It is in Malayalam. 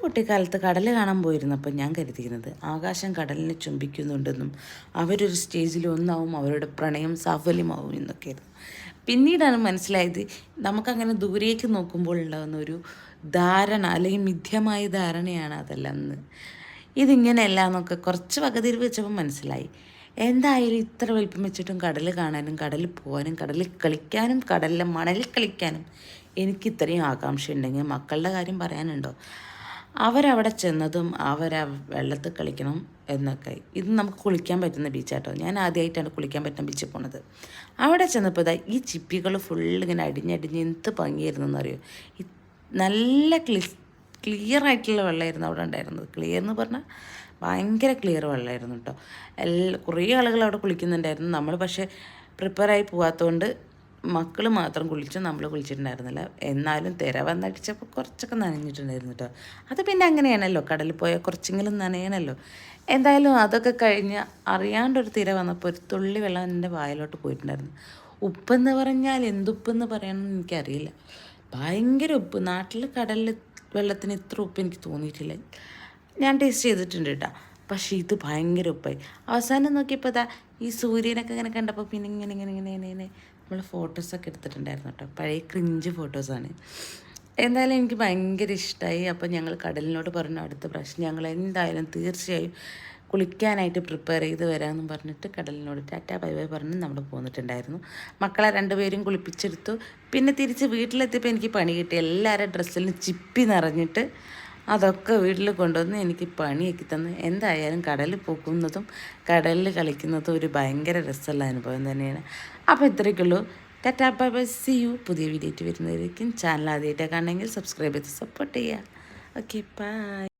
കുട്ടിക്കാലത്ത് കടൽ കാണാൻ പോയിരുന്നപ്പോൾ ഞാൻ കരുതിയിരുന്നത് ആകാശം കടലിനെ ചുംബിക്കുന്നുണ്ടെന്നും അവരൊരു സ്റ്റേജിൽ ഒന്നാവും അവരുടെ പ്രണയം സാഫല്യമാവും എന്നൊക്കെയായിരുന്നു. പിന്നീടാണ് മനസ്സിലായത് നമുക്കങ്ങനെ ദൂരേക്ക് നോക്കുമ്പോൾ ഉണ്ടാകുന്ന ഒരു ധാരണ അല്ലെങ്കിൽ മിഥ്യമായ ധാരണയാണ് അതെല്ലാം എന്ന്. ഇതിങ്ങനെയല്ല എന്നൊക്കെ കുറച്ച് വകതിരിവ് വെച്ചപ്പോൾ മനസ്സിലായി. എന്തായാലും ഇത്ര വലിപ്പം വെച്ചിട്ടും കടൽ കാണാനും കടലിൽ പോകാനും കടലിൽ കളിക്കാനും കടലിലെ മണലിൽ കളിക്കാനും എനിക്ക് ഇത്രയും ആകാംക്ഷ ഉണ്ടെങ്കിൽ മക്കളുടെ കാര്യം പറയാനുണ്ടോ? അവരവിടെ ചെന്നതും അവരാ വെള്ളത്തിൽ കളിക്കണം എന്നൊക്കെ. ഇത് നമുക്ക് കുളിക്കാൻ പറ്റുന്ന ബീച്ചാട്ടോ. ഞാൻ ആദ്യമായിട്ടാണ് കുളിക്കാൻ പറ്റുന്ന ബീച്ചിൽ പോണത്. അവിടെ ചെന്നപ്പോൾ ഇതാ ഈ ചിപ്പികൾ ഫുള്ളിങ്ങനെ അടിഞ്ഞടിഞ്ഞ് എന്ത് ഭംഗിയായിരുന്നു എന്നറിയോ. നല്ല ക്ലിയർ ആയിട്ടുള്ള വെള്ളമായിരുന്നു അവിടെ ഉണ്ടായിരുന്നത്. ക്ലിയർ എന്ന് പറഞ്ഞാൽ ഭയങ്കര ക്ലിയർ വെള്ളമായിരുന്നു കേട്ടോ. കുറേ ആളുകൾ അവിടെ കുളിക്കുന്നുണ്ടായിരുന്നു. നമ്മൾ പക്ഷേ പ്രിപ്പയറായി പോകാത്തതുകൊണ്ട് മക്കൾ മാത്രം കുളിച്ചു, നമ്മൾ കുളിച്ചിട്ടുണ്ടായിരുന്നില്ല. എന്നാലും തിര വന്നടിച്ചപ്പോൾ കുറച്ചൊക്കെ നനഞ്ഞിട്ടുണ്ടായിരുന്നു കേട്ടോ. അത് പിന്നെ അങ്ങനെയാണല്ലോ, കടലിൽ പോയാൽ കുറച്ചെങ്കിലും നനയണമല്ലോ. എന്തായാലും അതൊക്കെ കഴിഞ്ഞ് അറിയാണ്ടൊരു തിര വന്നപ്പോൾ ഒരു തുള്ളി വെള്ളം എൻ്റെ വായിലോട്ട് പോയിട്ടുണ്ടായിരുന്നു. ഉപ്പെന്ന് പറഞ്ഞാൽ എന്തുപ്പെന്ന് പറയണമെന്ന് എനിക്കറിയില്ല. ഭയങ്കര ഉപ്പ്. നാട്ടിൽ കടലിൽ വെള്ളത്തിന് ഇത്ര ഉപ്പ് എനിക്ക് തോന്നിയിട്ടില്ല. ഞാൻ ടേസ്റ്റ് ചെയ്തിട്ടുണ്ട് കേട്ടോ. പക്ഷേ ഇത് ഭയങ്കര ഉപ്പായി. അവസാനം നോക്കിയപ്പോൾ ഇതാ ഈ സൂര്യനൊക്കെ ഇങ്ങനെ കണ്ടപ്പോൾ പിന്നെ ഇങ്ങനെ നമ്മൾ ഫോട്ടോസൊക്കെ എടുത്തിട്ടുണ്ടായിരുന്നു കേട്ടോ. പഴയ ക്രിഞ്ച് ഫോട്ടോസാണ്. എന്തായാലും എനിക്ക് ഭയങ്കര ഇഷ്ടമായി. അപ്പോൾ ഞങ്ങൾ കടലിനോട് പറഞ്ഞു അടുത്ത പ്രാവശ്യം ഞങ്ങൾ എന്തായാലും തീർച്ചയായും കുളിക്കാനായിട്ട് പ്രിപ്പയർ ചെയ്ത് വരാമെന്നും പറഞ്ഞിട്ട് കടലിനോട് ടാറ്റാ ബൈ ബൈ പറഞ്ഞ് നമ്മൾ പോന്നിട്ടുണ്ടായിരുന്നു. മക്കളെ രണ്ടുപേരും കുളിപ്പിച്ചെടുത്തു. പിന്നെ തിരിച്ച് വീട്ടിലെത്തിയപ്പോൾ എനിക്ക് പണി കിട്ടി. എല്ലാവരുടെ ഡ്രസ്സിലും ചിപ്പി നിറഞ്ഞിട്ട് അതൊക്കെ വീട്ടിൽ കൊണ്ടുവന്ന് എനിക്ക് പണിയാക്കി തന്നു. എന്തായാലും കടലിൽ പോകുന്നതും കടലിൽ കളിക്കുന്നതും ഒരു ഭയങ്കര രസമുള്ള അനുഭവം തന്നെയാണ്. അപ്പോൾ ഇത്രയൊക്കെയുള്ളൂ. Tata bye bye, see you. പുതിയ വീഡിയോ ആയിട്ട് വരുന്നതായിരിക്കും. ചാനൽ ആദ്യമായിട്ടാണ് കാണണമെങ്കിൽ സബ്സ്ക്രൈബ് ചെയ്ത് സപ്പോർട്ട് ചെയ്യുക. Okay, by.